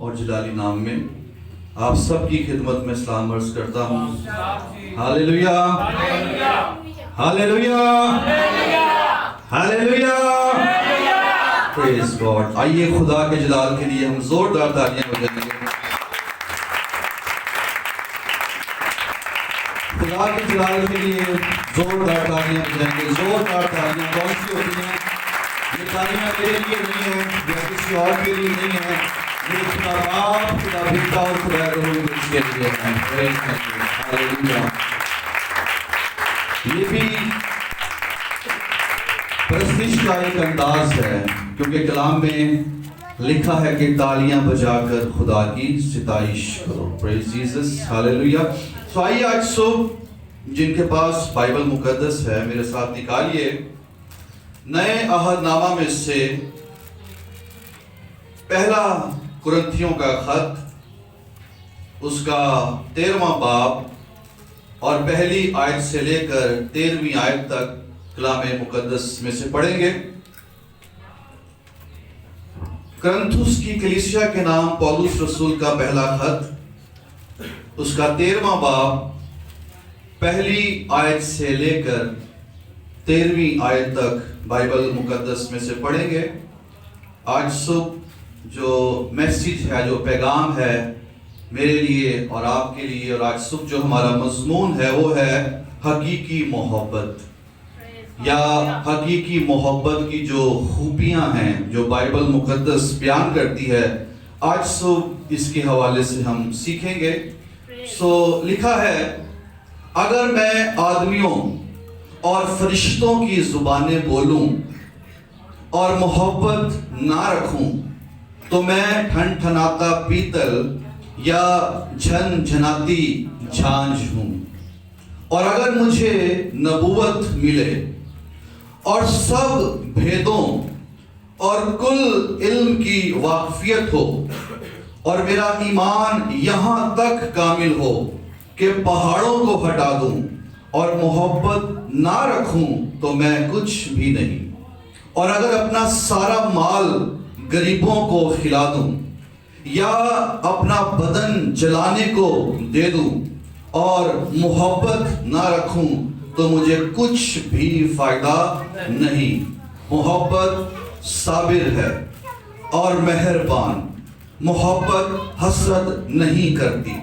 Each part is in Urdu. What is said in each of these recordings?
اور جلالی نام میں آپ سب کی خدمت میں سلام عرض کرتا ہوں. ہاللیلویا، ہاللیلویا، ہاللیلویا، پریز گاڈ. آئیے خدا کے جلال کے لیے ہم زوردار تالیاں بجائیں گے. خدا کے جلال کے لیے زوردار تالیاں بجائیں گے. زوردار تالیاں کون سی ہوتی ہیں؟ یہ تالیاں میرے لیے نہیں ہیں یا کسی اور کے لیے نہیں ہیں، یہ خدا باپ، خدا بیٹا اور خدا روح القدس کے لیے ہیں. ہاللیلویا. یہ بھی پرستش کا ایک انداز ہے، کیونکہ کلام میں لکھا ہے کہ تالیاں بجا کر خدا کی ستائش کرو. پریز جیسس. ہاللیلویا. تو آئیے آج صبح جن کے پاس بائبل مقدس ہے میرے ساتھ نکالیے نئے عہد نامہ میں سے پہلا کرنتھیوں کا خط، اس کا 13واں باب اور پہلی آیت سے لے کر 13ویں آیت تک کلام مقدس میں سے پڑھیں گے. کرنتھس کی کلیسیا کے نام پولس رسول کا پہلا خط، اس کا 13واں باب پہلی آیت سے لے کر 13ویں آیت تک بائبل مقدس میں سے پڑھیں گے. آج صبح جو میسیج ہے، جو پیغام ہے میرے لیے اور آپ کے لیے، اور آج صبح جو ہمارا مضمون ہے وہ ہے حقیقی محبت، یا حقیقی محبت کی جو خوبیاں ہیں جو بائبل مقدس بیان کرتی ہے. آج صبح اس کے حوالے سے ہم سیکھیں گے. لکھا ہے، اگر میں آدمیوں اور فرشتوں کی زبانیں بولوں اور محبت نہ رکھوں تو میں ٹھنٹھناتا پیتل یا جھنجھناتی جھانجھ ہوں. اور اگر مجھے نبوت ملے اور سب بھیدوں اور کل علم کی واقفیت ہو اور میرا ایمان یہاں تک کامل ہو کہ پہاڑوں کو ہٹا دوں اور محبت نہ رکھوں تو میں کچھ بھی نہیں. اور اگر اپنا سارا مال غریبوں کو کھلا دوں یا اپنا بدن جلانے کو دے دوں اور محبت نہ رکھوں تو مجھے کچھ بھی فائدہ نہیں. محبت صابر ہے اور مہربان، محبت حسد نہیں کرتی،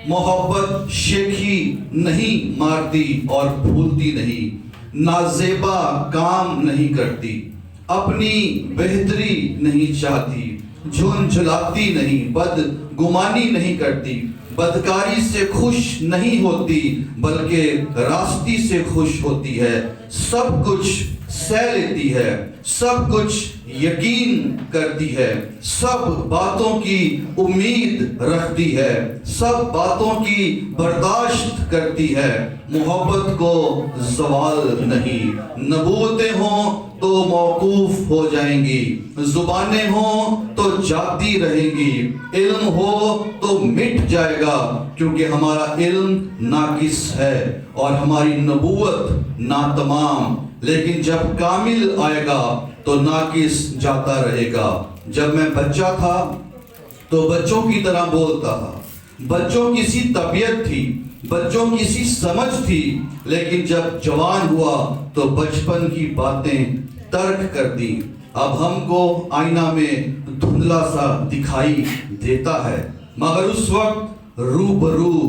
محبت شیخی نہیں مارتی اور بھولتی نہیں، نازیبا کام نہیں کرتی، اپنی بہتری نہیں چاہتی، جھنجھلاتی نہیں، بدگمانی نہیں کرتی، بدکاری سے خوش نہیں ہوتی بلکہ راستی سے خوش ہوتی ہے، سب کچھ سہ لیتی ہے، سب کچھ یقین کرتی ہے، سب باتوں کی امید رکھتی ہے، سب باتوں کی برداشت کرتی ہے، محبت کو زوال نہیں. نبوتیں ہوں تو موقوف ہو جائیں گی، زبانیں ہوں تو جاتی رہیں گی، علم ہو تو مٹ جائے گا کیونکہ ہمارا علم ناقص ہے اور ہماری نبوت ناتمام. لیکن جب کامل آئے گا تو ناقص جاتا رہے گا. جب میں بچہ تھا تو بچوں کی طرح بولتا تھا، بچوں کی سی طبیعت تھی، بچوں کی سی سمجھ تھی، لیکن جب جوان ہوا تو بچپن کی باتیں ترک کر دی. اب ہم کو آئینہ میں دھندلا سا دکھائی دیتا ہے مگر اس وقت روبرو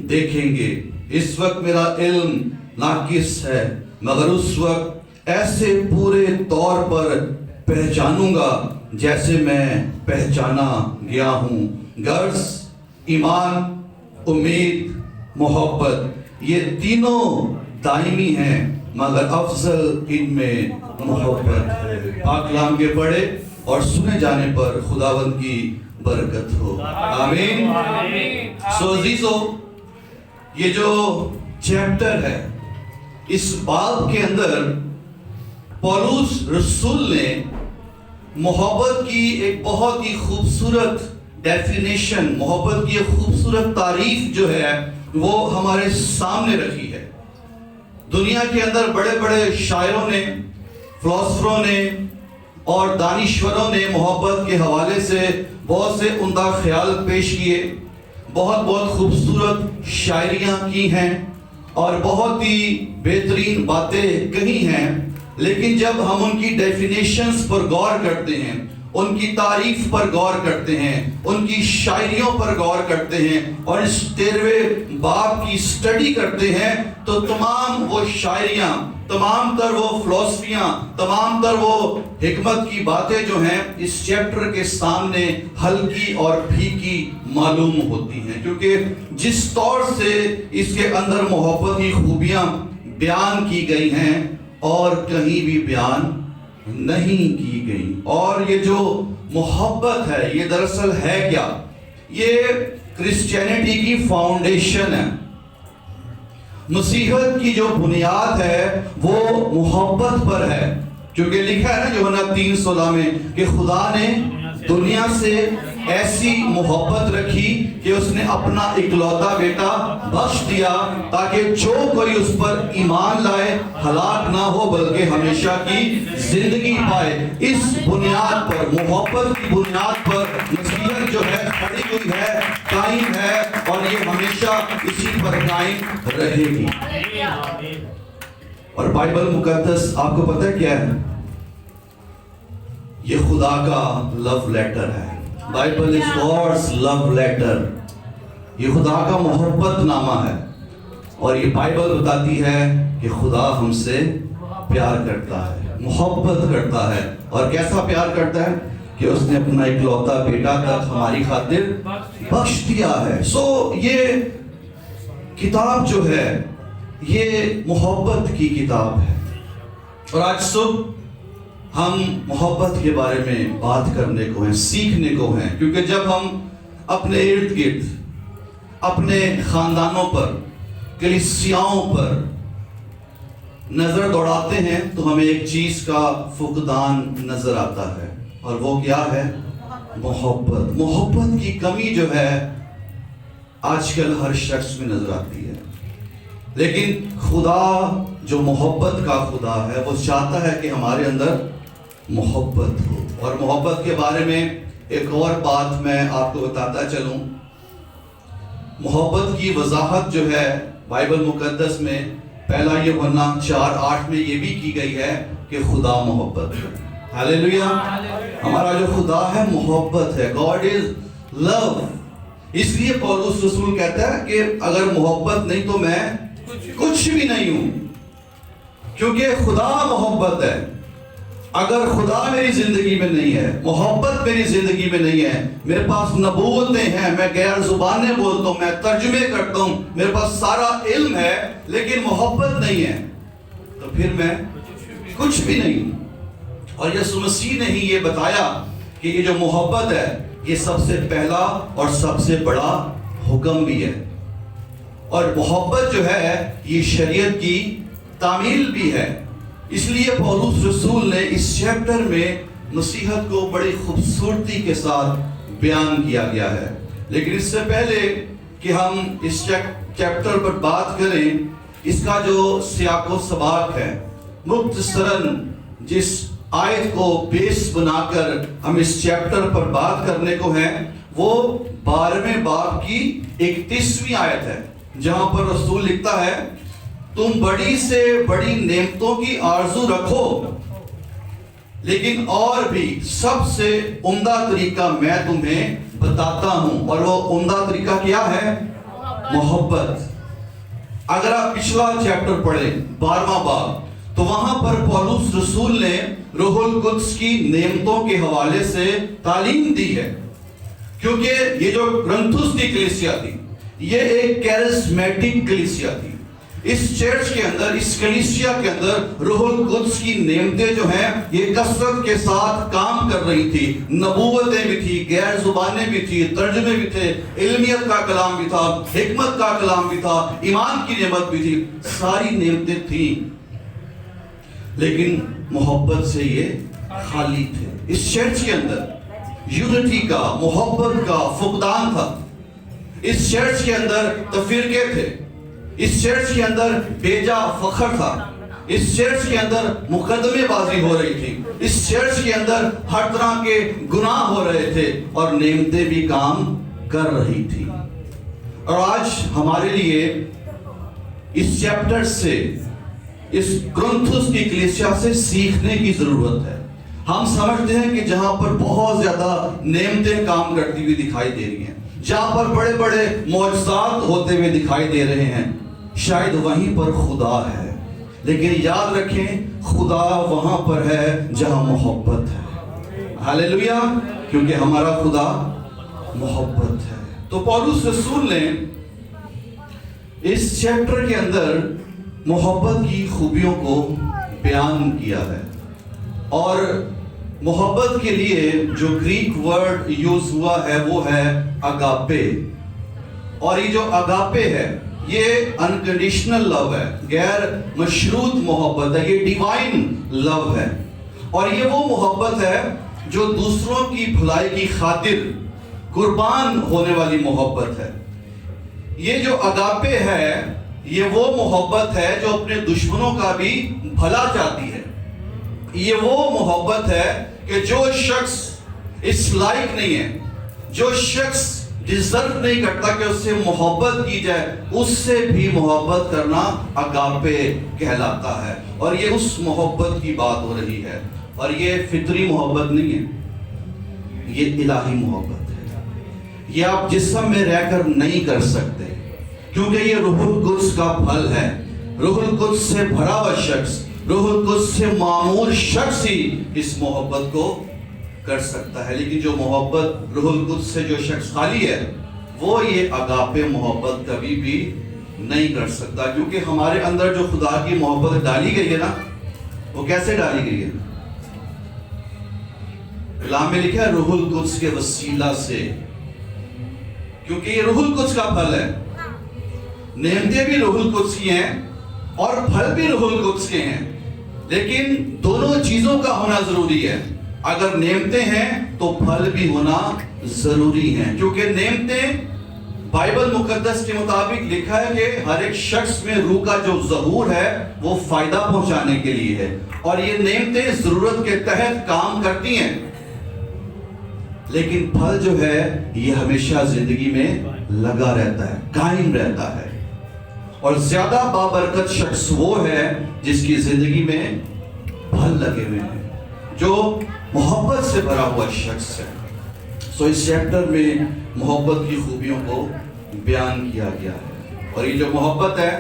دیکھیں گے. اس وقت میرا علم ناقص ہے مگر اس وقت ایسے پورے طور پر پہچانوں گا جیسے میں پہچانا گیا ہوں. غرض، ایمان، امید، محبت، یہ تینوں دائمی ہیں مگر افضل ان میں محبت ہے. پاک کلام کے پڑھے اور سنے جانے پر خداوند کی برکت ہو. آمین. عزیزو، یہ جو چیپٹر ہے، اس باب کے اندر پولس رسول نے محبت کی ایک بہت ہی خوبصورت ڈیفینیشن، محبت کی ایک خوبصورت تعریف جو ہے وہ ہمارے سامنے رکھی ہے. دنیا کے اندر بڑے بڑے شاعروں نے، فلسفروں نے اور دانشوروں نے محبت کے حوالے سے بہت سے عمدہ خیال پیش کیے، بہت بہت خوبصورت شاعریاں کی ہیں اور بہت ہی بہترین باتیں کہی ہیں، لیکن جب ہم ان کی ڈیفینیشنز پر غور کرتے ہیں، ان کی تعریف پر غور کرتے ہیں، ان کی شاعریوں پر غور کرتے ہیں اور اس 13ویں باب کی سٹڈی کرتے ہیں، تو تمام وہ شاعریاں، تمام تر وہ فلسفیاں، تمام تر وہ حکمت کی باتیں جو ہیں اس چیپٹر کے سامنے ہلکی اور پھیکی معلوم ہوتی ہیں، کیونکہ جس طور سے اس کے اندر محبت کی خوبیاں بیان کی گئی ہیں اور کہیں بھی بیان نہیں کی گئی۔ اور یہ جو محبت ہے یہ دراصل ہے کیا؟ یہ کرسچینٹی کی فاؤنڈیشن ہے۔ مسیحیت کی جو بنیاد ہے وہ محبت پر ہے، کیونکہ لکھا ہے نا یوحنا 3:16 میں کہ خدا نے دنیا سے ایسی محبت رکھی کہ اس نے اپنا اکلوتا بیٹا بخش دیا تاکہ جو کوئی اس پر ایمان لائے ہلاک نہ ہو بلکہ ہمیشہ کی زندگی پائے۔ اس بنیاد پر، محبت کی بنیاد پر مسیحیت جو ہے کھڑی ہوئی ہے، قائم ہے، اور یہ ہمیشہ اسی پر قائم رہے گی۔ اور بائبل مقدس آپ کو پتہ ہے کیا ہے؟ یہ خدا کا لو لیٹر ہے۔ Bible is God's love letter۔ یہ خدا کا محبت نامہ ہے، اور یہ بائبل بتاتی ہے کہ خدا ہم سے پیار کرتا ہے، محبت کرتا ہے، اور کیسا پیار کرتا ہے کہ اس نے اپنا اکلوتا بیٹا تک ہماری خاطر بخش دیا ہے۔ سو یہ کتاب جو ہے یہ محبت کی کتاب ہے، اور آج صبح ہم محبت کے بارے میں بات کرنے کو ہیں، سیکھنے کو ہیں، کیونکہ جب ہم اپنے ارد گرد، اپنے خاندانوں پر، کلیسیاؤں پر نظر دوڑاتے ہیں تو ہمیں ایک چیز کا فقدان نظر آتا ہے، اور وہ کیا ہے؟ محبت۔ محبت کی کمی جو ہے آج کل ہر شخص میں نظر آتی ہے، لیکن خدا جو محبت کا خدا ہے وہ چاہتا ہے کہ ہمارے اندر محبت ہو۔ اور محبت کے بارے میں ایک اور بات میں آپ کو بتاتا چلوں۔ محبت کی وضاحت جو ہے بائبل مقدس میں پہلا یوحنا 4:8 میں یہ بھی کی گئی ہے کہ خدا محبت ہے۔ ہاللیلویا! ہمارا جو خدا ہے محبت ہے۔ God is love۔ اس لیے پولس رسول کہتا ہے کہ اگر محبت نہیں تو میں کچھ بھی نہیں ہوں، کیونکہ خدا محبت ہے۔ اگر خدا میری زندگی میں نہیں ہے، محبت میری زندگی میں نہیں ہے، میرے پاس نبوتیں ہیں، میں غیر زبانیں بولتا ہوں، میں ترجمے کرتا ہوں، میرے پاس سارا علم ہے، لیکن محبت نہیں ہے، تو پھر میں کچھ بھی نہیں ہوں۔ اور یسوع مسیح نے ہی یہ بتایا کہ یہ جو محبت ہے یہ سب سے پہلا اور سب سے بڑا حکم بھی ہے، اور محبت جو ہے یہ شریعت کی تعمیل بھی ہے۔ اس لیے پولس رسول نے اس چیپٹر میں مسیحت کو بڑی خوبصورتی کے ساتھ بیان کیا گیا ہے۔ لیکن اس سے پہلے کہ ہم اس چیپٹر پر بات کریں، اس کا جو سیاق و سباق ہے، مختصراً جس آیت کو بیس بنا کر ہم اس چیپٹر پر بات کرنے کو ہیں، وہ 12ویں باب کی 31ویں آیت ہے، جہاں پر رسول لکھتا ہے، تم بڑی سے بڑی نعمتوں کی آرزو رکھو، لیکن اور بھی سب سے عمدہ طریقہ میں تمہیں بتاتا ہوں، اور وہ عمدہ طریقہ کیا ہے؟ محبت۔ اگر آپ پچھلا چیپٹر پڑھیں 12واں باب، تو وہاں پر پولس رسول نے روح القدس کی نعمتوں کے حوالے سے تعلیم دی ہے، کیونکہ یہ جو کرنتھس کی کلیسیا تھی یہ ایک کیرسمیٹک کلیسیا تھی۔ اس چرچ کے اندر، اس کلیسیا کے اندر روح القدس کی نعمتیں جو ہیں یہ کثرت کے ساتھ کام کر رہی تھی، نبوتیں بھی تھی، غیر زبانیں بھی تھی، ترجمے بھی تھے، علمیت کا کلام بھی تھا، حکمت کا کلام بھی تھا، ایمان کی نعمت بھی تھی، ساری نعمتیں تھیں، لیکن محبت سے یہ خالی تھے۔ اس چرچ کے اندر یونٹی کا، محبت کا فقدان تھا۔ اس چرچ کے اندر تفرقے تھے، اس چرچ کے اندر بیجا فخر تھا، اس چرچ کے اندر مقدمے بازی ہو رہی تھی، اس چرچ کے اندر ہر طرح کے گناہ ہو رہے تھے اور نعمتیں بھی کام کر رہی تھی۔ اور آج ہمارے لیے اس چیپٹر سے، اس کرنتھس کی کلیسیا سے سیکھنے کی ضرورت ہے۔ ہم سمجھتے ہیں کہ جہاں پر بہت زیادہ نعمتیں کام کرتی ہوئی دکھائی دے رہی ہیں، جہاں پر بڑے بڑے معجزات ہوتے ہوئے دکھائی دے رہے ہیں، شاید وہیں پر خدا ہے۔ لیکن یاد رکھیں، خدا وہاں پر ہے جہاں محبت ہے۔ ہاللیلویا، کیونکہ ہمارا خدا محبت ہے۔ تو پولس رسول نے اس چیپٹر کے اندر محبت کی خوبیوں کو بیان کیا ہے، اور محبت کے لیے جو گریک ورڈ یوز ہوا ہے وہ ہے اگاپے۔ اور یہ جو اگاپے ہے یہ انکنڈیشنل لو ہے، غیر مشروط محبت ہے، یہ ڈیوائن لو ہے، اور یہ وہ محبت ہے جو دوسروں کی بھلائی کی خاطر قربان ہونے والی محبت ہے۔ یہ جو اگاپے ہے یہ وہ محبت ہے جو اپنے دشمنوں کا بھی بھلا چاہتی ہے۔ یہ وہ محبت ہے کہ جو شخص اس لائق نہیں ہے، جو شخص ڈیزرو نہیں کرتا کہ اس سے محبت کی جائے، اس سے بھی محبت کرنا اگاپے کہلاتا ہے۔ اور یہ اس محبت کی بات ہو رہی ہے، اور یہ فطری محبت نہیں ہے، یہ الہی محبت ہے۔ یہ آپ جسم میں رہ کر نہیں کر سکتے، کیونکہ یہ روح القدس کا پھل ہے۔ روح القدس سے بھرا ہوا شخص، روح القدس سے معمور شخص ہی اس محبت کو کر سکتا ہے۔ لیکن جو محبت روح القدس سے جو شخص خالی ہے وہ یہ اگاپے محبت کبھی بھی نہیں کر سکتا، کیونکہ ہمارے اندر جو خدا کی محبت ڈالی گئی ہے نا، وہ کیسے ڈالی گئی ہے؟ کلام میں لکھا ہے روح القدس کے وسیلہ سے، کیونکہ یہ روح القدس کا پھل ہے۔ نعمتیں بھی روح القدس کی ہیں اور پھل بھی روح القدس کے ہیں، لیکن دونوں چیزوں کا ہونا ضروری ہے۔ اگر نعمتیں ہیں تو پھل بھی ہونا ضروری ہے، کیونکہ نعمتیں بائبل مقدس کے مطابق لکھا ہے کہ ہر ایک شخص میں روح کا جو ظہور ہے وہ فائدہ پہنچانے کے لیے ہے، اور یہ نعمتیں ضرورت کے تحت کام کرتی ہیں۔ لیکن پھل جو ہے یہ ہمیشہ زندگی میں لگا رہتا ہے، قائم رہتا ہے، اور زیادہ بابرکت شخص وہ ہے جس کی زندگی میں پھل لگے ہوئے ہیں، جو محبت سے بھرا ہوا شخص ہے۔ سو اس چیپٹر میں محبت کی خوبیوں کو بیان کیا گیا ہے، اور یہ جو محبت ہے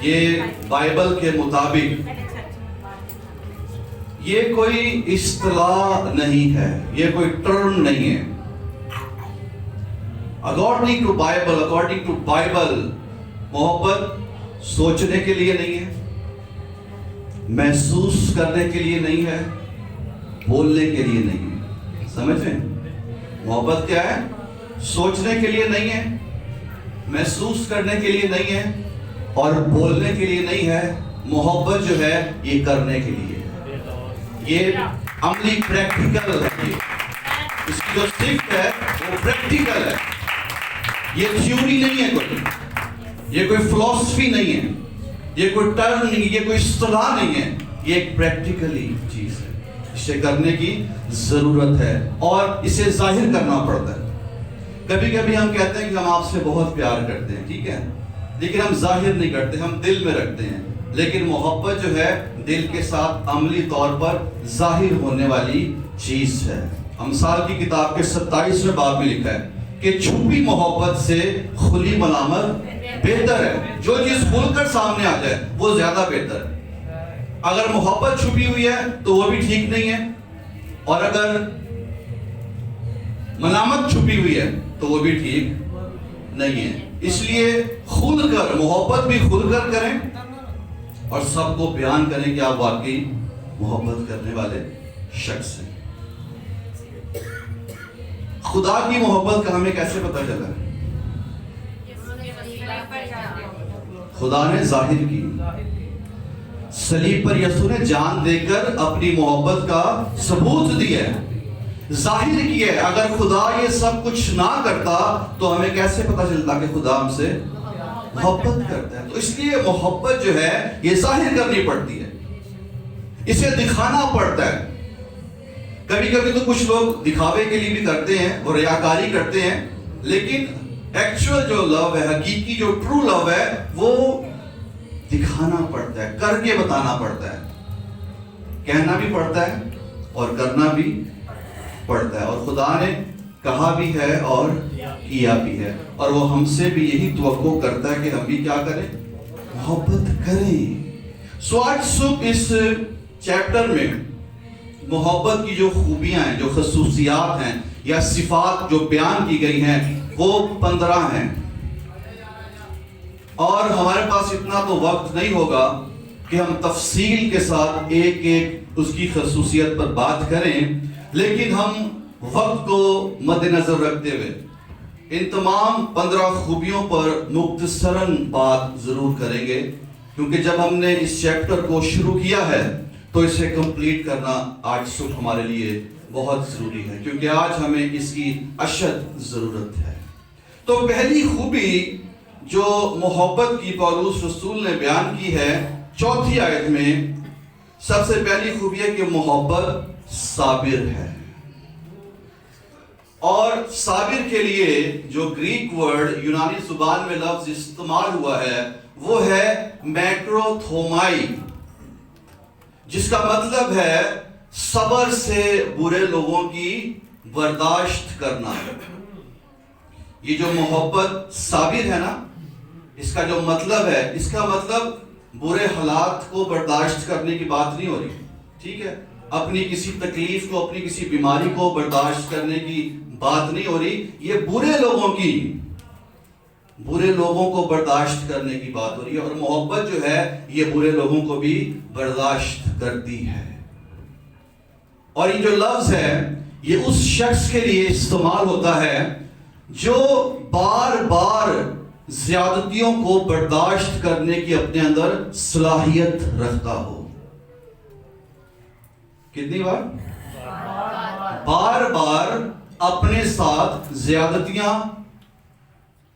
یہ بائبل کے مطابق یہ کوئی اصطلاح نہیں ہے، یہ کوئی ٹرم نہیں ہے۔ اکارڈنگ ٹو بائبل محبت سوچنے کے لیے نہیں ہے، محسوس کرنے کے لیے نہیں ہے، بولنے کے لیے نہیں ہے۔ سمجھیں محبت کیا ہے؟ سوچنے کے لیے نہیں ہے، محسوس کرنے کے لیے نہیں ہے، اور بولنے کے لیے نہیں ہے۔ محبت جو ہے یہ کرنے کے لیے ہے، یہ عملی پریکٹیکل ہے۔ اس کی جو صفت ہے وہ پریکٹیکل ہے، یہ تھیوری نہیں ہے، یہ کوئی فلسفی نہیں ہے، یہ کوئی ٹرم نہیں ہے، یہ کوئی اصطلاح نہیں ہے، یہ ایک پریکٹیکلی چیز ہے۔ اسے کرنے کی ضرورت ہے اور اسے ظاہر کرنا پڑتا ہے۔ کبھی کبھی ہم کہتے ہیں کہ ہم آپ سے بہت پیار کرتے ہیں، ٹھیک ہے، لیکن ہم ظاہر نہیں کرتے، ہم دل میں رکھتے ہیں۔ لیکن محبت جو ہے دل کے ساتھ عملی طور پر ظاہر ہونے والی چیز ہے۔ امثال کی کتاب کے 27ویں باب میں لکھا ہے کہ چھپی محبت سے کھلی ملامت بہتر ہے۔ جو چیز کھل کر سامنے آ جائے وہ زیادہ بہتر ہے۔ اگر محبت چھپی ہوئی ہے تو وہ بھی ٹھیک نہیں ہے، اور اگر ملامت چھپی ہوئی ہے تو وہ بھی ٹھیک نہیں ہے۔ اس لیے کھل کر محبت بھی کھل کر کریں، اور سب کو بیان کریں کہ آپ واقعی محبت کرنے والے شخص ہیں۔ خدا کی محبت کا ہمیں کیسے پتہ چلا؟ خدا نے ظاہر کی، صلیب پر یسوع نے جان دے کر اپنی محبت کا ثبوت دیا ہے، ظاہر کیا ہے۔ اگر خدا یہ سب کچھ نہ کرتا تو ہمیں کیسے پتہ چلتا کہ خدا ہم سے محبت کرتا ہے؟ تو اس لیے محبت جو ہے یہ ظاہر کرنی پڑتی ہے۔ اسے دکھانا پڑتا ہے. کبھی کبھی تو کچھ لوگ دکھاوے کے لیے بھی کرتے ہیں، وہ ریاکاری کرتے ہیں، لیکن ایکچوئل جو لو ہے، حقیقی جو ٹرو لو ہے، وہ دکھانا پڑتا ہے، کر کے بتانا پڑتا ہے، کہنا بھی پڑتا ہے اور کرنا بھی پڑتا ہے. اور خدا نے کہا بھی ہے اور کیا بھی ہے، اور وہ ہم سے بھی یہی توقع کرتا ہے کہ ہم بھی کیا کریں؟ محبت کریں. سو آج صبح اس چیپٹر میں محبت کی جو خوبیاں ہیں، جو خصوصیات ہیں یا صفات جو بیان کی گئی ہیں، وہ 15 ہیں. اور ہمارے پاس اتنا تو وقت نہیں ہوگا کہ ہم تفصیل کے ساتھ ایک ایک اس کی خصوصیت پر بات کریں، لیکن ہم وقت کو مد نظر رکھتے ہوئے ان تمام 15 خوبیوں پر مختصراً بات ضرور کریں گے، کیونکہ جب ہم نے اس چیپٹر کو شروع کیا ہے تو اسے کمپلیٹ کرنا آج صبح ہمارے لیے بہت ضروری ہے، کیونکہ آج ہمیں اس کی اشد ضرورت ہے. تو پہلی خوبی جو محبت کی پولس رسول نے بیان کی ہے 4 آیت میں، سب سے پہلی خوبی ہے کہ محبت صابر ہے. اور صابر کے لیے جو گریک ورڈ یونانی زبان میں لفظ استعمال ہوا ہے وہ ہے میکروتھومائی، جس کا مطلب ہے صبر سے برے لوگوں کی برداشت کرنا. یہ جو محبت صابر ہے نا، اس کا جو مطلب ہے، اس کا مطلب برے حالات کو برداشت کرنے کی بات نہیں ہو رہی، ٹھیک ہے؟ اپنی کسی تکلیف کو، اپنی کسی بیماری کو برداشت کرنے کی بات نہیں ہو رہی. یہ برے لوگوں کو برداشت کرنے کی بات ہو رہی ہے. اور محبت جو ہے یہ برے لوگوں کو بھی برداشت کرتی ہے. اور یہ جو لفظ ہے یہ اس شخص کے لیے استعمال ہوتا ہے جو بار بار زیادتیوں کو برداشت کرنے کی اپنے اندر صلاحیت رکھتا ہو. کتنی بار؟ بار بار اپنے ساتھ زیادتیاں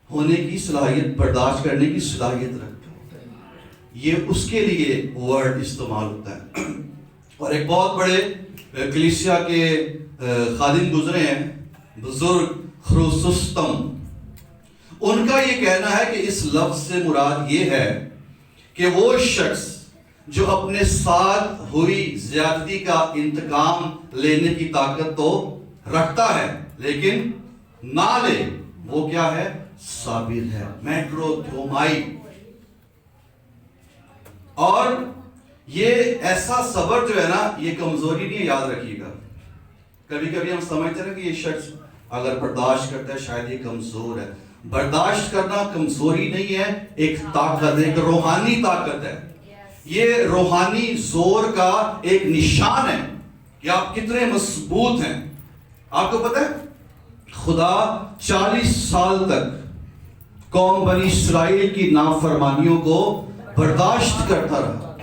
ہونے کی صلاحیت، برداشت کرنے کی صلاحیت رکھتا ہے. یہ اس کے لیے ورڈ استعمال ہوتا ہے. اور ایک بہت بڑے کلیسیا کے خادم گزرے ہیں، بزرگ خروسستم. ان کا یہ کہنا ہے کہ اس لفظ سے مراد یہ ہے کہ وہ شخص جو اپنے ساتھ ہوئی زیادتی کا انتقام لینے کی طاقت تو رکھتا ہے لیکن نہ لے، وہ کیا ہے؟ صابر ہے، میکروتھومائی. اور یہ ایسا صبر جو ہے نا، یہ کمزوری نہیں ہے، یاد رکھیے گا. کبھی کبھی ہم سمجھتے ہیں کہ یہ شخص اگر برداشت کرتا ہے شاید یہ کمزور ہے. برداشت کرنا کمزوری نہیں ہے، ایک طاقت ہے، ایک روحانی طاقت ہے. یہ روحانی زور کا ایک نشان ہے کہ آپ کتنے مضبوط ہیں. آپ کو پتہ ہے خدا 40 سال تک قوم بنی اسرائیل کی نافرمانیوں کو برداشت کرتا رہا،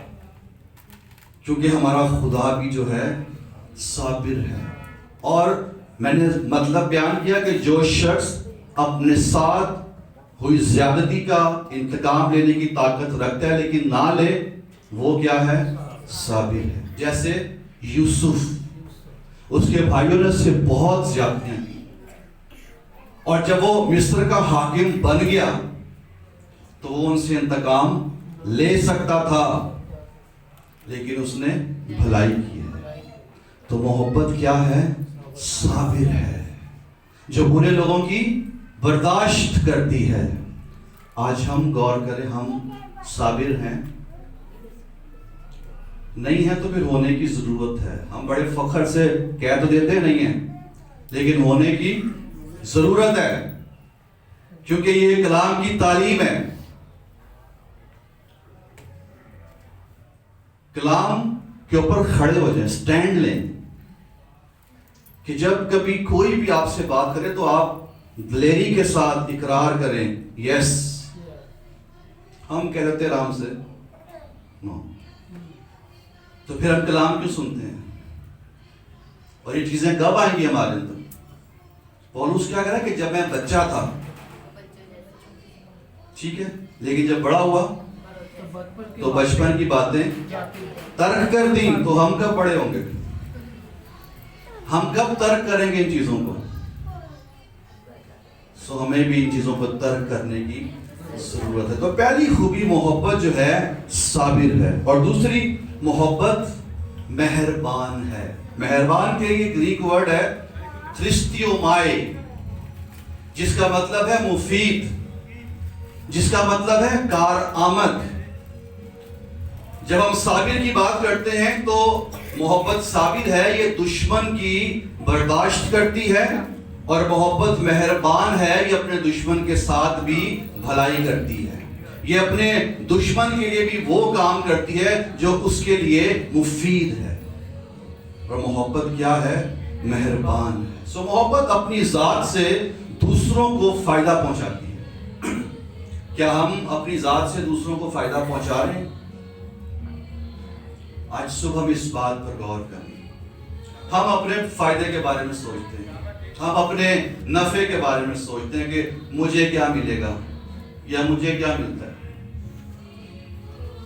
کیونکہ ہمارا خدا بھی جو ہے صابر ہے. اور میں نے مطلب بیان کیا کہ جو شخص اپنے ساتھ ہوئی زیادتی کا انتقام لینے کی طاقت رکھتا ہے لیکن نہ لے، وہ کیا ہے؟ صابر ہے. جیسے یوسف، اس کے بھائیوں نے اس سے بہت زیادتیاں کی، اور جب وہ مصر کا حاکم بن گیا تو وہ ان سے انتقام لے سکتا تھا، لیکن اس نے بھلائی کی ہے. تو محبت کیا ہے؟ صابر ہے، جو برے لوگوں کی برداشت کرتی ہے. آج ہم غور کریں، ہم صابر ہیں؟ نہیں ہے تو پھر ہونے کی ضرورت ہے. ہم بڑے فخر سے کہہ تو دیتے نہیں ہیں، لیکن ہونے کی ضرورت ہے، کیونکہ یہ کلام کی تعلیم ہے. کلام کے اوپر کھڑے ہو جائیں، سٹینڈ لیں، کہ جب کبھی کوئی بھی آپ سے بات کرے تو آپ دلیری کے ساتھ اقرار کریں، یس. ہم کہہ دیتے آرام سے نو، تو پھر ہم کلام کیوں سنتے ہیں؟ اور یہ چیزیں کب آئیں گی ہمارے اندر؟ پولس کیا کہہ رہا ہے کہ جب میں بچہ تھا، ٹھیک ہے، لیکن جب بڑا ہوا تو بچپن کی باتیں ترک کر دی تو ہم کب بڑے ہوں گے؟ ہم کب ترک کریں گے ان چیزوں کو؟ سو ہمیں بھی ان چیزوں کو ترک کرنے کی ضرورت ہے. تو پہلی خوبی محبت جو ہے صابر ہے، اور دوسری محبت مہربان ہے. مہربان کے لیے گریک ورڈ ہے تھرسٹیومائے، جس کا مطلب ہے مفید، جس کا مطلب ہے کارآمد. جب ہم صابر کی بات کرتے ہیں تو محبت صابر ہے، یہ دشمن کی برداشت کرتی ہے، اور محبت مہربان ہے، یہ اپنے دشمن کے ساتھ بھی بھلائی کرتی ہے. یہ اپنے دشمن کے لیے بھی وہ کام کرتی ہے جو اس کے لیے مفید ہے. اور محبت کیا ہے؟ مہربان ہے. سو محبت اپنی ذات سے دوسروں کو فائدہ پہنچاتی ہے. کیا ہم اپنی ذات سے دوسروں کو فائدہ پہنچا رہے ہیں؟ آج صبح ہم اس بات پر غور کریں. ہم اپنے فائدے کے بارے میں سوچتے ہیں، ہم اپنے نفع کے بارے میں سوچتے ہیں کہ مجھے کیا ملے گا یا مجھے کیا ملتا ہے.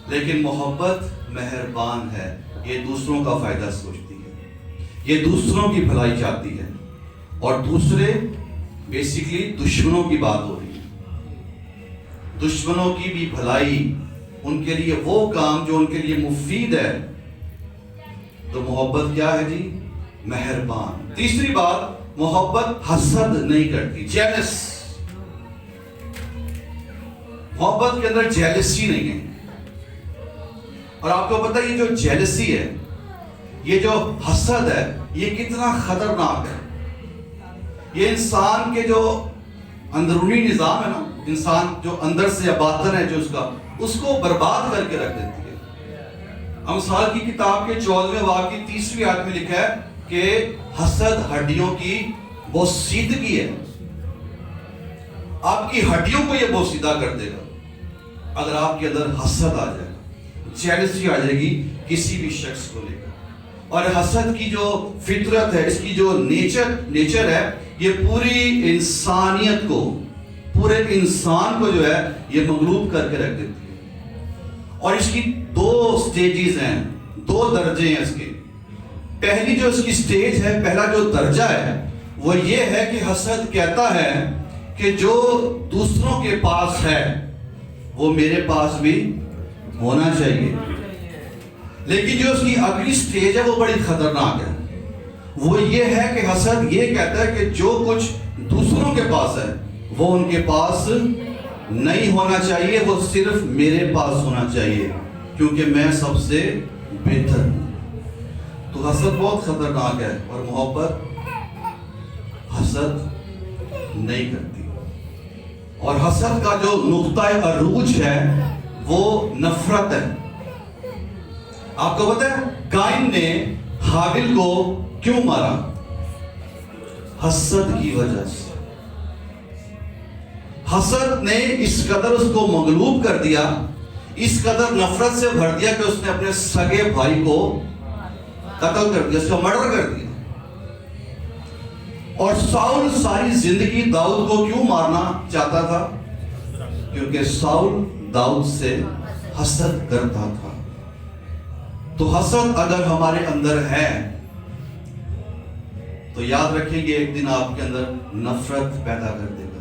لیکن محبت مہربان ہے، یہ دوسروں کا فائدہ سوچتی ہے، یہ دوسروں کی بھلائی چاہتی ہے. اور دوسرے بیسیکلی دشمنوں کی بات ہو رہی ہے، دشمنوں کی بھی بھلائی، ان کے لیے وہ کام جو ان کے لیے مفید ہے. تو محبت کیا ہے جی؟ مہربان. تیسری بات، محبت حسد نہیں کرتی، جیلس. محبت کے اندر جیلسی نہیں ہے. اور آپ کو پتہ ہے یہ جو جیلسی ہے، یہ جو حسد ہے، یہ کتنا خطرناک ہے. یہ انسان کے جو اندرونی نظام ہے نا، انسان جو اندر سے باطن ہے جو اس کو برباد کر کے رکھ دیتی ہے. امثال کی کتاب کے 14ویں باب کی 30ویں آیت میں لکھا ہے کہ حسد ہڈیوں کی بوسیدگی ہے. آپ کی ہڈیوں کو یہ بوسیدہ کر دے گا اگر آپ کے اندر حسد آ جائے گا، جیلسی آ جائے گی کسی بھی شخص کو لے کر. اور حسد کی جو فطرت ہے، اس کی جو نیچر ہے، یہ پوری انسانیت کو، پورے انسان کو جو ہے یہ مغلوب کر کے رکھ دیتی ہے. اور اس کی 2 سٹیجز ہیں، 2 درجے ہیں اس کے. پہلی جو اس کی سٹیج ہے، پہلا جو درجہ ہے وہ یہ ہے کہ حسد کہتا ہے کہ جو دوسروں کے پاس ہے وہ میرے پاس بھی ہونا چاہیے. لیکن جو اس کی اگلی سٹیج ہے وہ بڑی خطرناک ہے. وہ یہ ہے کہ حسد یہ کہتا ہے کہ جو کچھ دوسروں کے پاس ہے وہ ان کے پاس نہیں ہونا چاہیے، وہ صرف میرے پاس ہونا چاہیے کیونکہ میں سب سے بہتر ہوں. تو حسد بہت خطرناک ہے، اور محبت حسد نہیں کرتی. اور حسد کا جو نقطہ عروج ہے وہ نفرت ہے. آپ کو پتہ ہے قائن نے حابیل کو کیوں مارا؟ حسد کی وجہ سے. حسد نے اس قدر اس کو مغلوب کر دیا، اس قدر نفرت سے بھر دیا کہ اس نے اپنے سگے بھائی کو قتل کر دیا، اس کا مرڈر کر دیا. اور ساؤل ساری زندگی داؤد کو کیوں مارنا چاہتا تھا؟ کیونکہ ساؤل داؤد سے حسد کرتا تھا. تو حسد اگر ہمارے اندر ہے تو یاد رکھیں گے ایک دن آپ کے اندر نفرت پیدا کر دے گا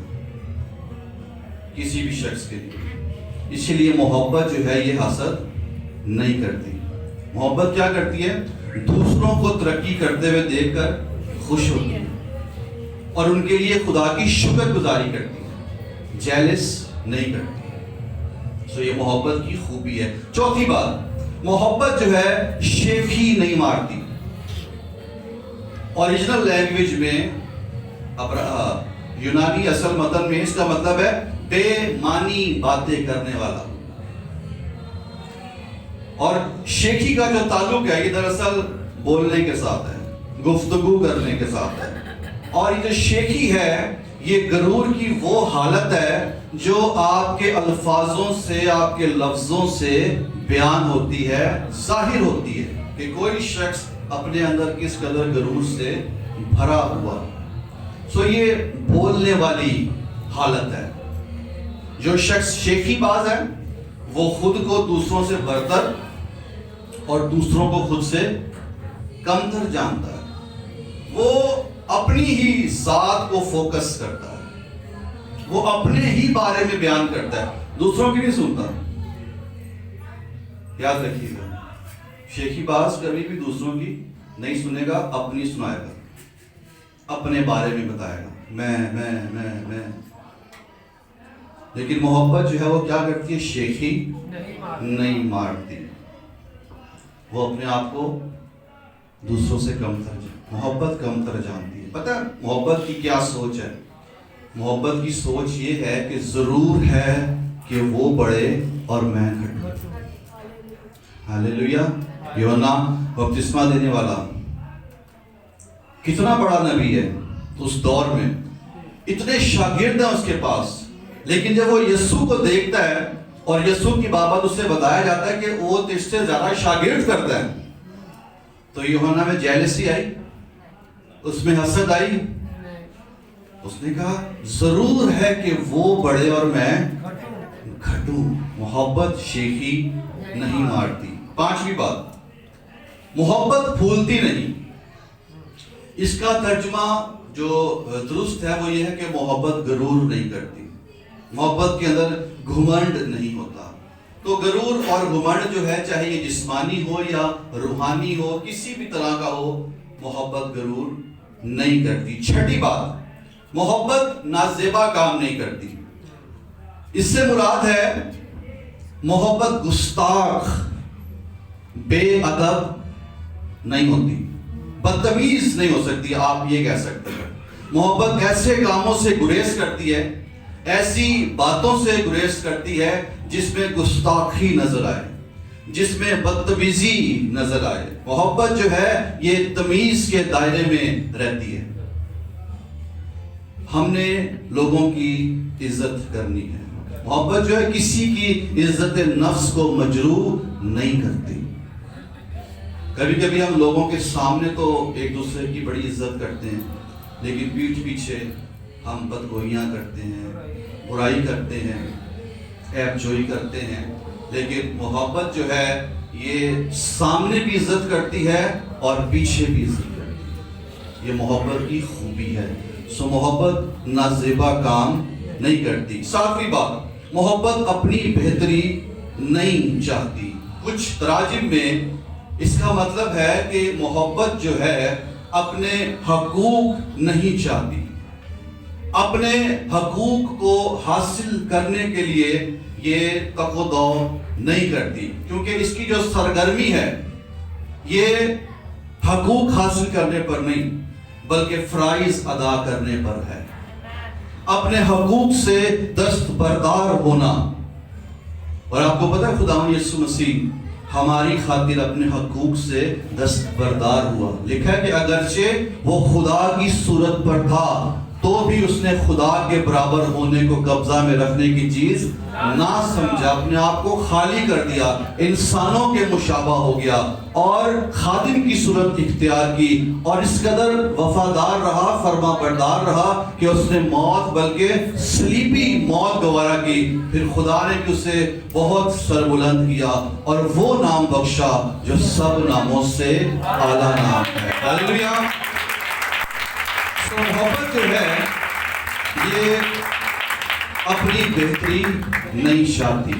کسی بھی شخص کے لیے. اسی لیے محبت جو ہے یہ حسد نہیں کرتی. محبت کیا کرتی ہے؟ دوسروں کو ترقی کرتے ہوئے دیکھ کر خوش ہوتی ہے اور ان کے لیے خدا کی شکر گزاری کرتی ہے، جیلس نہیں کرتی. سو یہ محبت کی خوبی ہے. چوتھی بات، محبت جو ہے شیخی نہیں مارتی. اوریجنل لینگویج میں یونانی اصل متن میں اس کا مطلب ہے بے معنی باتیں کرنے والا. اور شیخی کا جو تعلق ہے یہ دراصل بولنے کے ساتھ ہے، گفتگو کرنے کے ساتھ ہے. اور یہ جو شیخی ہے یہ غرور کی وہ حالت ہے جو آپ کے الفاظوں سے، آپ کے لفظوں سے بیان ہوتی ہے، ظاہر ہوتی ہے کہ کوئی شخص اپنے اندر کس قدر غرور سے بھرا ہوا. سو یہ بولنے والی حالت ہے. جو شخص شیخی باز ہے وہ خود کو دوسروں سے برتر اور دوسروں کو خود سے کمتر جانتا ہے. وہ اپنی ہی ذات کو فوکس کرتا ہے, وہ اپنے ہی بارے میں بیان کرتا ہے, دوسروں کی نہیں سنتا. یاد رکھیے گا, شیخی باز کبھی بھی دوسروں کی نہیں سنے گا, اپنی سنائے گا, اپنے بارے میں بتائے گا, میں. لیکن محبت جو ہے وہ کیا کرتی ہے؟ شیخی نہیں مارتی. وہ اپنے آپ کو دوسروں سے محبت کمتر جانتی ہے. پتہ ہے محبت کی کیا سوچ ہے؟ محبت کی سوچ یہ ہے کہ ضرور ہے کہ وہ بڑھے اور میں گھٹوں. ہاللیلویا. یوحنا بپتسمہ دینے والا کتنا بڑا نبی ہے اس دور میں, اتنے شاگرد ہیں اس کے پاس, لیکن جب وہ یسوع کو دیکھتا ہے اور یسوع کی بابت اسے بتایا جاتا ہے کہ وہ تجھ سے زیادہ شاگرد کرتا ہے, تو یوحنا میں جیلسی آئی, اس میں حسد آئی. اس نے کہا ضرور ہے کہ وہ بڑھے اور میں گھٹوں. محبت شیخی نہیں مارتی. 5ویں بات, محبت پھولتی نہیں. اس کا ترجمہ جو درست ہے وہ یہ ہے کہ محبت غرور نہیں کرتی. محبت کے اندر گھمنڈ نہیں ہوتا. تو غرور اور گھمنڈ جو ہے, چاہے یہ جسمانی ہو یا روحانی ہو, کسی بھی طرح کا ہو, محبت غرور نہیں کرتی. 6ٹھی بات, محبت نازیبا کام نہیں کرتی. اس سے مراد ہے محبت گستاخ, بے ادب نہیں ہوتی, بدتمیز نہیں ہو سکتی. آپ یہ کہہ سکتے ہیں محبت ایسے کاموں سے گریز کرتی ہے, ایسی باتوں سے گریز کرتی ہے جس میں گستاخی نظر آئے, جس میں بدتمیزی نظر آئے. محبت جو ہے یہ تمیز کے دائرے میں رہتی ہے. ہم نے لوگوں کی عزت کرنی ہے. محبت جو ہے کسی کی عزت نفس کو مجروح نہیں کرتی. کبھی کبھی ہم لوگوں کے سامنے تو ایک دوسرے کی بڑی عزت کرتے ہیں, لیکن پیٹھ پیچھے ہم بدگوئیاں کرتے ہیں, برائی کرتے ہیں, عیب جوئی کرتے ہیں. لیکن محبت جو ہے یہ سامنے بھی عزت کرتی ہے اور پیچھے بھی عزت کرتی ہے. یہ محبت کی خوبی ہے. سو محبت نازیبا کام نہیں کرتی. 7ویں بات, محبت اپنی بہتری نہیں چاہتی. کچھ تراجم میں اس کا مطلب ہے کہ محبت جو ہے اپنے حقوق نہیں چاہتی, اپنے حقوق کو حاصل کرنے کے لیے یہ تگ و دو نہیں کرتی, کیونکہ اس کی جو سرگرمی ہے یہ حقوق حاصل کرنے پر نہیں بلکہ فرائض ادا کرنے پر ہے. اپنے حقوق سے دستبردار ہونا. اور آپ کو پتہ ہے خداوند یسوع مسیح ہماری خاطر اپنے حقوق سے دستبردار ہوا. لکھا ہے کہ اگرچہ وہ خدا کی صورت پر تھا تو بھی اس نے خدا کے برابر ہونے کو قبضہ میں رکھنے کی چیز نہ سمجھا, اپنے آپ کو خالی کر دیا, انسانوں کے مشابہ ہو گیا اور خادم کی صورت اختیار کی, اور اس قدر وفادار رہا, فرما بردار رہا کہ اس نے موت بلکہ صلیبی موت گوارا کی. پھر خدا نے بھی اسے بہت سربلند کیا اور وہ نام بخشا جو سب ناموں سے اعلیٰ نام ہے. ہاللیلویا. محبت جو ہے یہ اپنی بہتری نہیں چاہتی,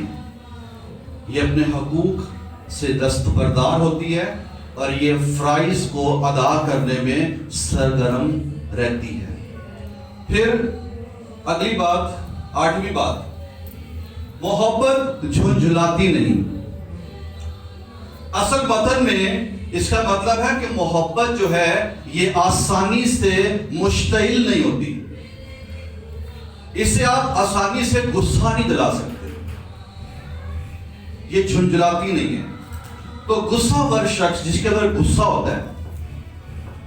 یہ اپنے حقوق سے دستبردار ہوتی ہے اور یہ فرائض کو ادا کرنے میں سرگرم رہتی ہے. پھر اگلی بات, 8ویں بات, محبت جھنجھلاتی نہیں. اصل متن میں اس کا مطلب ہے کہ محبت جو ہے یہ آسانی سے مشتعل نہیں ہوتی. اسے آپ آسانی سے غصہ نہیں دلا سکتے, یہ جھنجھلاتی نہیں ہے. تو غصہ ور شخص جس کے اندر غصہ ہوتا ہے,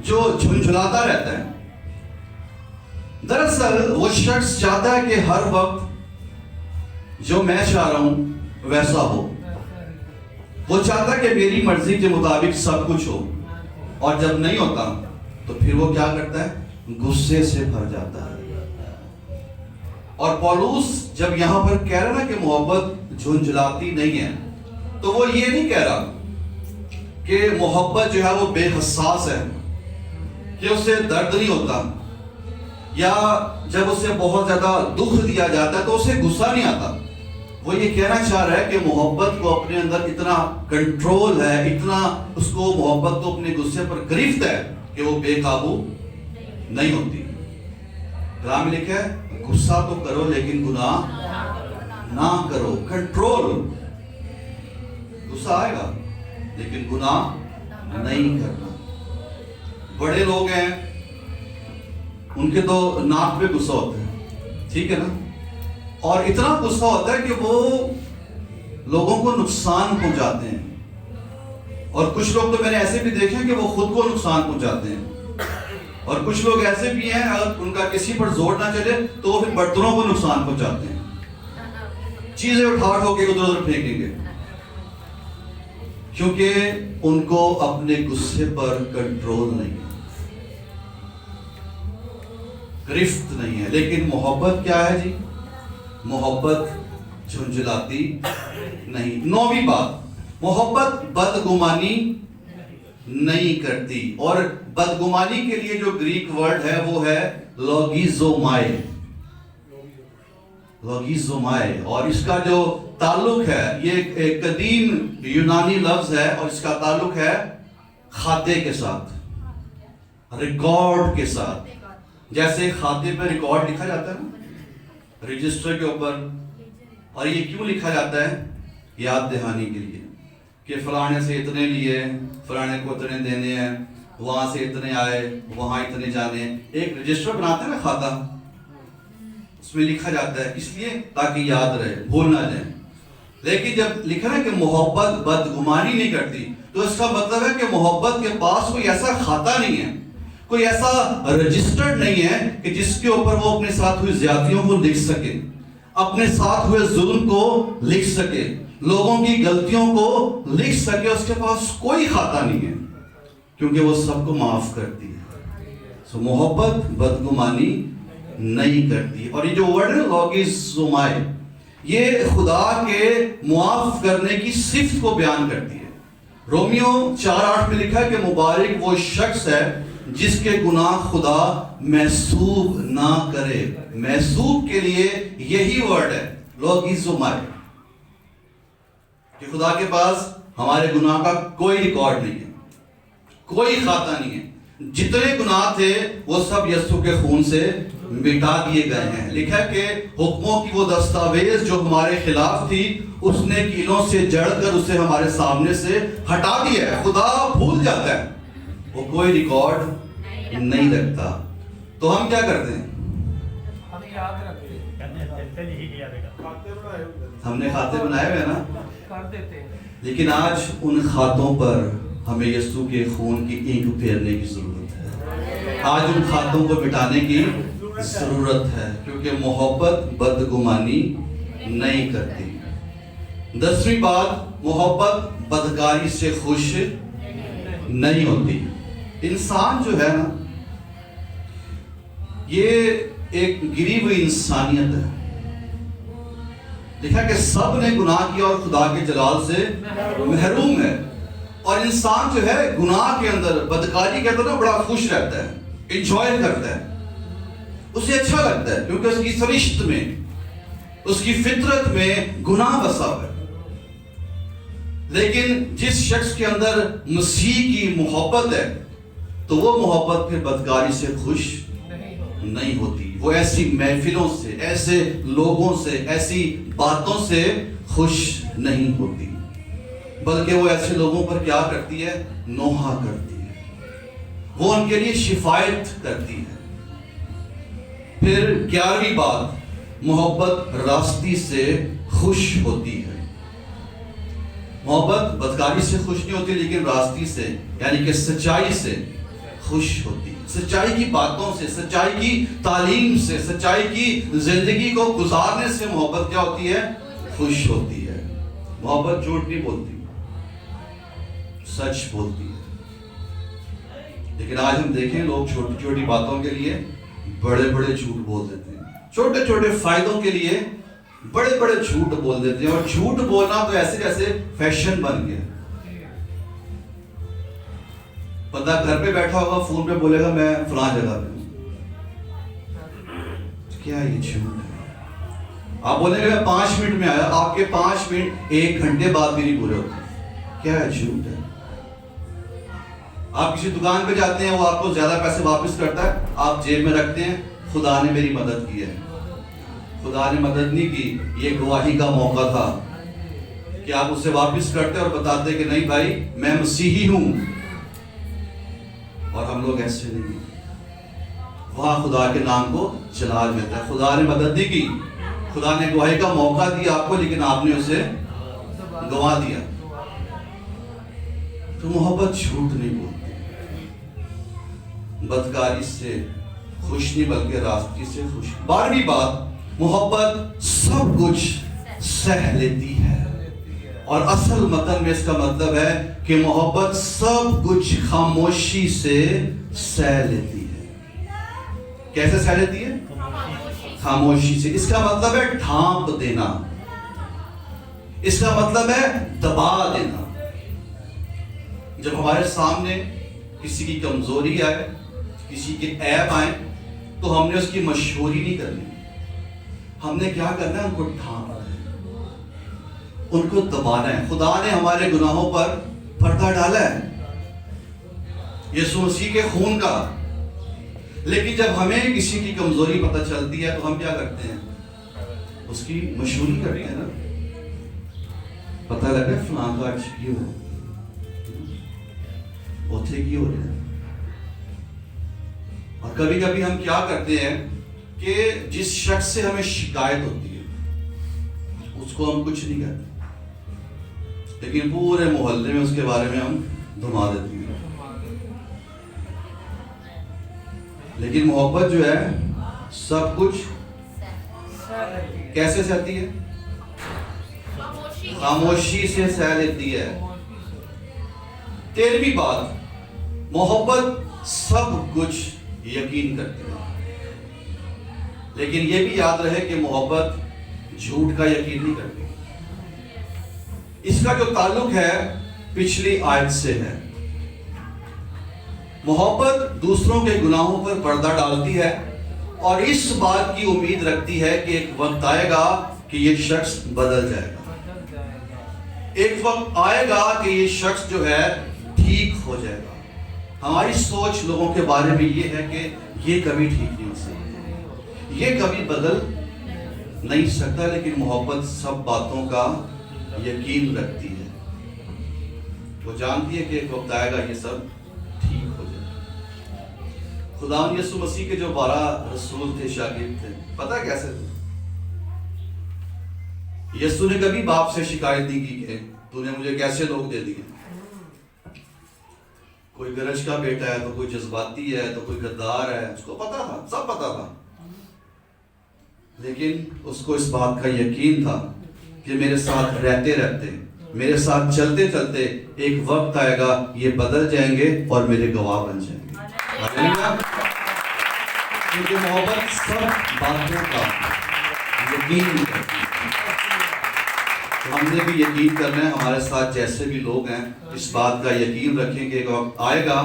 جو جھنجھلاتا رہتا ہے, دراصل وہ شخص چاہتا ہے کہ ہر وقت جو میں چاہ رہا ہوں ویسا ہو. وہ چاہتا ہے کہ میری مرضی کے مطابق سب کچھ ہو, اور جب نہیں ہوتا تو پھر وہ کیا کرتا ہے؟ غصے سے بھر جاتا ہے. اور پولوس جب یہاں پر کہہ رہا نا کہ محبت جھنجھلاتی نہیں ہے، تو وہ یہ نہیں کہہ رہا کہ محبت جو ہے وہ بے حساس ہے، کہ اسے درد نہیں ہوتا، یا جب اسے بہت زیادہ دکھ دیا جاتا ہے تو اسے غصہ نہیں آتا۔ وہ یہ کہنا چاہ رہا ہے کہ محبت کو اپنے اندر اتنا کنٹرول ہے، اتنا اس کو محبت کو اپنے غصے پر گرفت ہے کہ وہ بے قابو نہیں ہوتی۔ کلام میں لکھا ہے غصہ تو کرو لیکن گناہ نہ کرو، کنٹرول۔ غصہ آئے گا لیکن گناہ نہیں کرنا۔ بڑے لوگ ہیں، ان کے تو ناک پہ غصہ ہوتا ہے، ٹھیک ہے نا، اور اتنا غصہ ہوتا ہے کہ وہ لوگوں کو نقصان پہنچاتے ہیں۔ اور کچھ لوگ تو میں نے ایسے بھی دیکھے کہ وہ خود کو نقصان پہنچاتے ہیں، اور کچھ لوگ ایسے بھی ہیں اگر ان کا کسی پر زور نہ چلے تو وہ پھر برتنوں کو نقصان پہنچاتے ہیں، چیزیں اٹھا کے ادھر ادھر پھینکیں گے، کیونکہ ان کو اپنے غصے پر کنٹرول نہیں ہے، گرفت نہیں ہے۔ لیکن محبت کیا ہے جی؟ محبت جھنجھلاتی نہیں۔ 9ویں بات، محبت بدگمانی نہیں کرتی، اور بدگمانی کے لیے جو گریک ورڈ ہے وہ ہے لوگیزومائے، لوگیزومائے، اور اس کا جو تعلق ہے یہ ایک قدیم یونانی لفظ ہے، اور اس کا تعلق ہے کھاتے کے ساتھ، ریکارڈ کے ساتھ۔ جیسے کھاتے پہ ریکارڈ لکھا جاتا ہے نا رجسٹر کے اوپر، اور یہ کیوں لکھا جاتا ہے؟ یاد دہانی کے لیے کہ فلانے سے اتنے لیے، فلانے کو اتنے دینے ہیں، وہاں سے اتنے آئے، وہاں اتنے جانے، ایک رجسٹر بناتے ہیں نا کھاتا، اس میں لکھا جاتا ہے، اس لیے تاکہ یاد رہے، بھول نہ جائیں۔ لیکن جب لکھا ہے کہ محبت بدگمانی نہیں کرتی، تو اس کا مطلب ہے کہ محبت کے پاس کوئی ایسا کھاتا نہیں ہے، کوئی ایسا رجسٹر نہیں ہے کہ جس کے اوپر وہ اپنے ساتھ ہوئی زیادتیوں کو لکھ سکے، اپنے ساتھ ہوئے ظلم کو لکھ سکے، لوگوں کی غلطیوں کو لکھ سکے۔ اس کے پاس کوئی کھاتا نہیں ہے، کیونکہ وہ سب کو معاف کرتی ہے۔ محبت بدگمانی نہیں کرتی۔ اور یہ جو ورڈ ہے لوگیزومائے، یہ خدا کے معاف کرنے کی صفت کو بیان کرتی ہے۔ رومیو 4:8 میں لکھا ہے کہ مبارک وہ شخص ہے جس کے گناہ خدا محسوب نہ کرے۔ محسوب کے لیے یہی ورڈ ہے لوگیزومائے، کہ خدا کے پاس ہمارے گناہ کا کوئی ریکارڈ نہیں ہے، کوئی کھاتا نہیں ہے۔ جتنے گناہ تھے وہ سب یسوع کے خون سے مٹا دیے گئے ہیں۔ لکھا ہے کہ حکموں کی وہ دستاویز جو ہمارے خلاف تھی، اس نے کیلوں سے جڑ کر اسے ہمارے سامنے سے ہٹا دیا ہے۔ خدا بھول جاتا ہے، وہ کوئی ریکارڈ نہیں رکھتا۔ تو ہم کیا کرتے ہیں؟ ہم نے کھاتے بنائے ہوئے نا، لیکن آج ان کھاتوں پر ہمیں یسوع کے خون کی اینک پھیرنے کی ضرورت ہے۔ آج ان کھاتوں کو مٹانے کی ضرورت ہے، کیونکہ محبت بدگمانی نہیں کرتی۔ 10ویں بات، محبت بدکاری سے خوش نہیں ہوتی۔ انسان جو ہے نا، یہ ایک گری ہوئی انسانیت ہے۔ دیکھا کہ سب نے گناہ کیا اور خدا کے جلال سے محروم ہے، اور انسان جو ہے گناہ کے اندر، بدکاری کے اندر بڑا خوش رہتا ہے، انجوائے کرتا ہے، اسے اچھا لگتا ہے، کیونکہ اس کی سرشت میں، اس کی فطرت میں گناہ بسا ہے۔ لیکن جس شخص کے اندر مسیح کی محبت ہے تو وہ محبت پھر بدکاری سے خوش نہیں ہوتی۔ وہ ایسی محفلوں سے، ایسے لوگوں سے، ایسی باتوں سے خوش نہیں ہوتی، بلکہ وہ ایسے لوگوں پر کیا کرتی ہے؟ نوحہ کرتی ہے، وہ ان کے لیے شفاعت کرتی ہے۔ پھر 11ویں بات، محبت راستی سے خوش ہوتی ہے۔ محبت بدکاری سے خوش نہیں ہوتی، لیکن راستی سے، یعنی کہ سچائی سے خوش ہوتی ہے۔ سچائی کی باتوں سے، سچائی کی تعلیم سے، سچائی کی زندگی کو گزارنے سے محبت کیا ہوتی ہے؟ خوش ہوتی ہے۔ محبت جھوٹ نہیں بولتی، سچ بولتی ہے۔ لیکن آج ہم دیکھیں لوگ چھوٹی چھوٹی باتوں کے لیے بڑے بڑے جھوٹ بول دیتے ہیں، چھوٹے چھوٹے فائدوں کے لیے بڑے بڑے جھوٹ بول دیتے ہیں، اور جھوٹ بولنا تو ایسے جیسے فیشن بن گیا. بندہ گھر پہ بیٹھا ہوگا، فون پہ بولے گا میں فلاں جگہ پہ ہوں. کیا یہ جھوٹ ہے؟ آپ بولیں گے میں 5 منٹ میں آیا، آپ کے 5 منٹ 1 گھنٹے بعد بھی نہیں پورے ہوتے. کیا ہے؟ جھوٹ ہے. آپ کسی دکان پہ جاتے ہیں، وہ آپ کو زیادہ پیسے واپس کرتا ہے، آپ جیب میں رکھتے ہیں خدا نے میری مدد کی ہے. خدا نے مدد نہیں کی، یہ گواہی کا موقع تھا کہ آپ اسے واپس کرتے اور بتاتے کہ نہیں بھائی میں مسیحی ہوں. اور ہم لوگ ایسے نہیں، وہاں خدا کے نام کو جلال ملتا ہے. خدا نے مدد نہیں کی، خدا نے گواہی کا موقع دیا آپ کو، لیکن آپ نے اسے گوا دیا. تو محبت جھوٹ نہیں بولتی، بدکاری سے خوش نہیں بلکہ راستگی سے خوش. 12ویں بات، محبت سب کچھ سہ لیتی ہے. اور اصل متن میں اس کا مطلب ہے کہ محبت سب کچھ خاموشی سے سہ لیتی ہے. کیسے سہ لیتی ہے؟ خاموشی سے. اس کا مطلب ہے ڈھانپ دینا، اس کا مطلب ہے دبا دینا. جب ہمارے سامنے کسی کی کمزوری آئے، کسی کے عیب آئیں، تو ہم نے اس کی مشہوری نہیں کرنی. ہم نے کیا کرنا ہے؟ ان کو ڈھانپنا ہے، ان کو دبانا ہے. خدا نے ہمارے گناہوں پر پردہ ڈالا ہے یسوع مسیح کے خون کا، لیکن جب ہمیں کسی کی کمزوری پتہ چلتی ہے تو ہم کیا کرتے ہیں؟ اس کی مشہوری کرتے ہیں نا. پتہ لگا فلاں کا آج کیوں اوتھے کی ہو رہے ہیں. اور کبھی کبھی ہم کیا کرتے ہیں کہ جس شخص سے ہمیں شکایت ہوتی ہے اس کو ہم کچھ نہیں کہتے، لیکن پورے محلے میں اس کے بارے میں ہم دھما دیتے ہیں. لیکن محبت جو ہے سب کچھ کیسے سہتی ہے؟ خاموشی سے سہ لیتی ہے. 13ویں بات، محبت سب کچھ یقین کرتی ہے. لیکن یہ بھی یاد رہے کہ محبت جھوٹ کا یقین نہیں کرتی. اس کا جو تعلق ہے پچھلی آیت سے ہے. محبت دوسروں کے گناہوں پر پردہ ڈالتی ہے اور اس بات کی امید رکھتی ہے کہ ایک وقت آئے گا کہ یہ شخص بدل جائے گا. ایک وقت آئے گا کہ یہ شخص جو ہے ٹھیک ہو جائے گا. ہماری سوچ لوگوں کے بارے میں یہ ہے کہ یہ کبھی ٹھیک نہیں ہو سکتا، یہ کبھی بدل نہیں سکتا. لیکن محبت سب باتوں کا یقین رکھتی ہے. وہ جانتی ہے کہ ایک وقت آئے گا یہ سب ٹھیک ہو جائے گا. خدا یسوع مسیح کے جو 12 رسول تھے، شاگرد تھے، پتہ کیسے تھے؟ یسوع نے کبھی باپ سے شکایت نہیں کی کہ تو نے مجھے کیسے لوگ دے دیے. کوئی گرج کا بیٹا ہے تو کوئی جذباتی ہے تو کوئی غدار ہے، اس کو پتا تھا، سب پتا تھا. لیکن اس کو اس بات کا یقین تھا کہ میرے ساتھ رہتے رہتے، میرے ساتھ چلتے چلتے ایک وقت آئے گا یہ بدل جائیں گے اور میرے گواہ بن جائیں گے. کیونکہ محبت سب باتوں کا یقین کرتی ہے. ہم نے بھی یقین کرنا ہے، ہمارے ساتھ جیسے بھی لوگ ہیں اس بات کا یقین رکھیں کہ ایک وقت آئے گا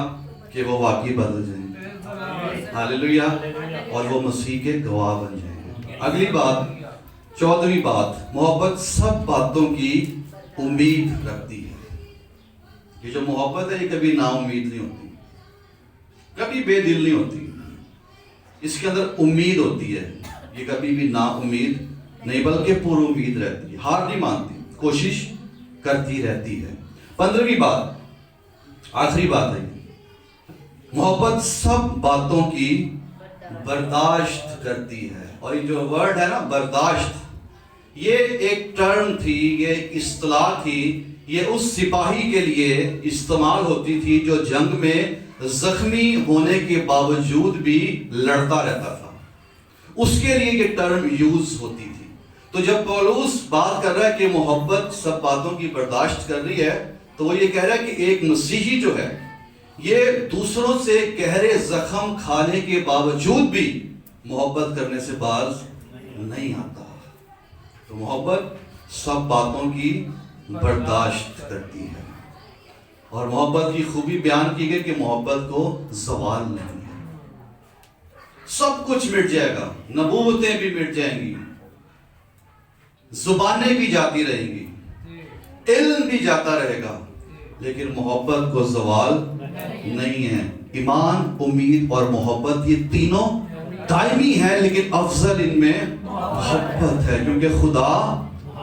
کہ وہ واقعی بدل جائیں گے. ہاللیلویہ. اور وہ مسیح کے گواہ بن جائیں گے. اگلی بات، 14ویں بات، محبت سب باتوں کی امید رکھتی ہے. یہ جو محبت ہے یہ کبھی نا امید نہیں ہوتی، کبھی بے دل نہیں ہوتی. اس کے اندر امید ہوتی ہے. یہ کبھی بھی نا امید نہیں بلکہ پر امید رہتی ہے، ہار نہیں مانتی، کوشش کرتی رہتی ہے. 15ویں بات، آخری بات ہے، محبت سب باتوں کی برداشت کرتی ہے. اور یہ جو ورڈ ہے نا برداشت، یہ ایک ٹرم تھی، یہ ایک اصطلاح تھی. یہ اس سپاہی کے لیے استعمال ہوتی تھی جو جنگ میں زخمی ہونے کے باوجود بھی لڑتا رہتا تھا. اس کے لیے یہ ٹرم یوز ہوتی تھی. تو جب پولس بات کر رہا ہے کہ محبت سب باتوں کی برداشت کر رہی ہے، تو وہ یہ کہہ رہا ہے کہ ایک مسیحی جو ہے یہ دوسروں سے گہرے زخم کھانے کے باوجود بھی محبت کرنے سے باز نہیں آتا. تو محبت سب باتوں کی برداشت کرتی ہے. اور محبت کی خوبی بیان کی گئی کہ محبت کو زوال نہیں ہے. سب کچھ مٹ جائے گا, نبوتیں بھی مٹ جائیں گی, زبانیں بھی جاتی رہیں گی, علم بھی جاتا رہے گا, لیکن محبت کو زوال نہیں ہے. ایمان, امید اور محبت یہ تینوں دائمی ہیں, لیکن افضل ان میں محبت ہے, کیونکہ خدا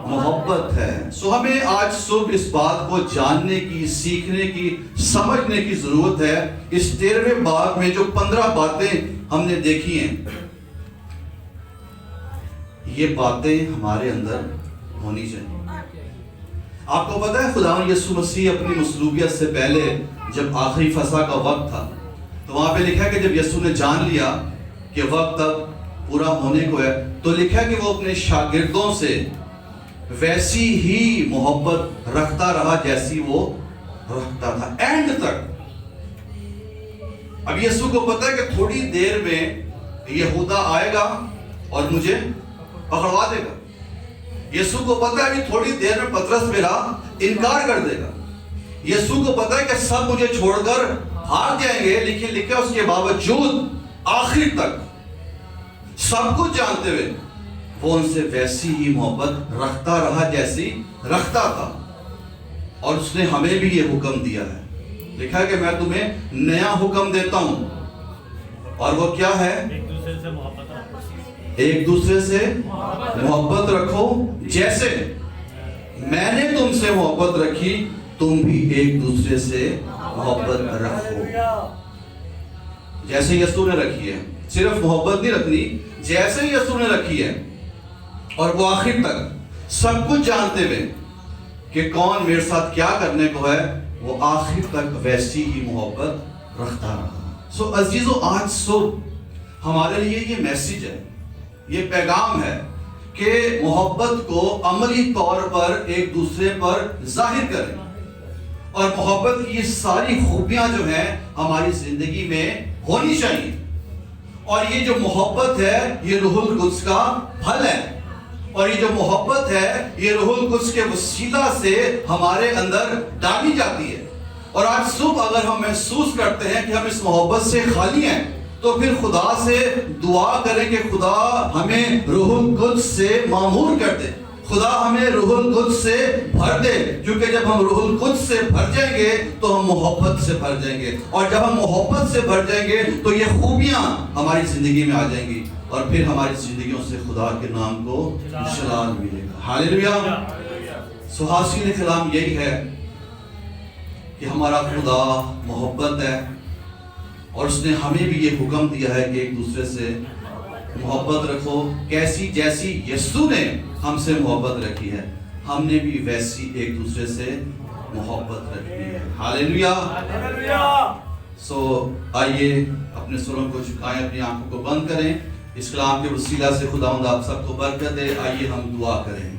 محبت ہے. سو ہمیں آج صبح اس بات کو جاننے کی, سیکھنے کی, سمجھنے کی ضرورت ہے. اس 13ویں باب میں جو 15 باتیں ہم نے دیکھی ہیں, یہ باتیں ہمارے اندر ہونی چاہیے. آپ کو پتا ہے خداوند یسوع مسیح اپنی مصلوبیت سے پہلے جب آخری فصح کا وقت تھا, تو وہاں پہ لکھا ہے کہ جب یسوع نے جان لیا کہ وقت اب پورا ہونے کو ہے, تو لکھا ہے کہ وہ اپنے شاگردوں سے ویسی ہی محبت رکھتا رہا جیسی وہ رکھتا تھا اینڈ تک. اب یسوع کو پتا ہے کہ تھوڑی دیر میں یہودا آئے گا اور مجھے پکڑوا دے گا. یسوع کو پتا ہے کہ تھوڑی دیر میں پطرس میرا انکار کر دے گا. یسوع کو پتا ہے کہ سب مجھے چھوڑ کر بھاگ جائیں گے, لیکن لکھا اس کے باوجود آخر تک سب کچھ جانتے ہوئے وہ ان سے ویسی ہی محبت رکھتا رہا جیسی رکھتا تھا. اور اس نے ہمیں بھی یہ حکم دیا ہے, لکھا ہے کہ میں تمہیں نیا حکم دیتا ہوں, اور وہ کیا ہے؟ ایک دوسرے سے محبت رکھو, جیسے میں نے تم سے محبت رکھی تم بھی ایک دوسرے سے محبت رکھو. جیسے یسوع نے رکھی ہے, صرف محبت نہیں رکھنی, جیسے یسوع نے رکھی ہے. اور وہ آخر تک سب کچھ جانتے ہوئے کہ کون میرے ساتھ کیا کرنے کو ہے, وہ آخر تک ویسی ہی محبت رکھتا رہا. سو عزیزو, آج صبح ہمارے لیے یہ میسیج ہے, یہ پیغام ہے کہ محبت کو عملی طور پر ایک دوسرے پر ظاہر کریں, اور محبت کی یہ ساری خوبیاں جو ہیں ہماری زندگی میں ہونی چاہیے. اور یہ جو محبت ہے یہ روح القدس کا پھل ہے, اور یہ جو محبت ہے یہ روح القدس کے وسیلہ سے ہمارے اندر ڈالی جاتی ہے. اور آج صبح اگر ہم محسوس کرتے ہیں کہ ہم اس محبت سے خالی ہیں, تو پھر خدا سے دعا کریں کہ خدا ہمیں روح القدس سے معمور کر دے, خدا ہمیں روح القدس سے بھر دے, کیونکہ جب ہم روح القدس سے بھر جائیں گے تو ہم محبت سے بھر جائیں گے, اور جب ہم محبت سے بھر جائیں گے تو یہ خوبیاں ہماری زندگی میں آ جائیں گی, اور پھر ہماری زندگیوں سے خدا کے نام کو جلال ملے گا. ہاللیلویا. سو حاصل کلام یہی ہے کہ ہمارا خدا محبت ہے, اور اس نے ہمیں بھی یہ حکم دیا ہے کہ ایک دوسرے سے محبت رکھو, کیسی جیسی یسوع نے ہم سے محبت رکھی ہے, ہم نے بھی ویسی ایک دوسرے سے محبت رکھی ہے. ہاللیلویا. سو آئیے اپنے سروں کو جھکائیں, اپنی آنکھوں کو بند کریں. اس کلام کے وسیلہ سے خداوند آپ سب کو برکت دے. آئیے ہم دعا کریں.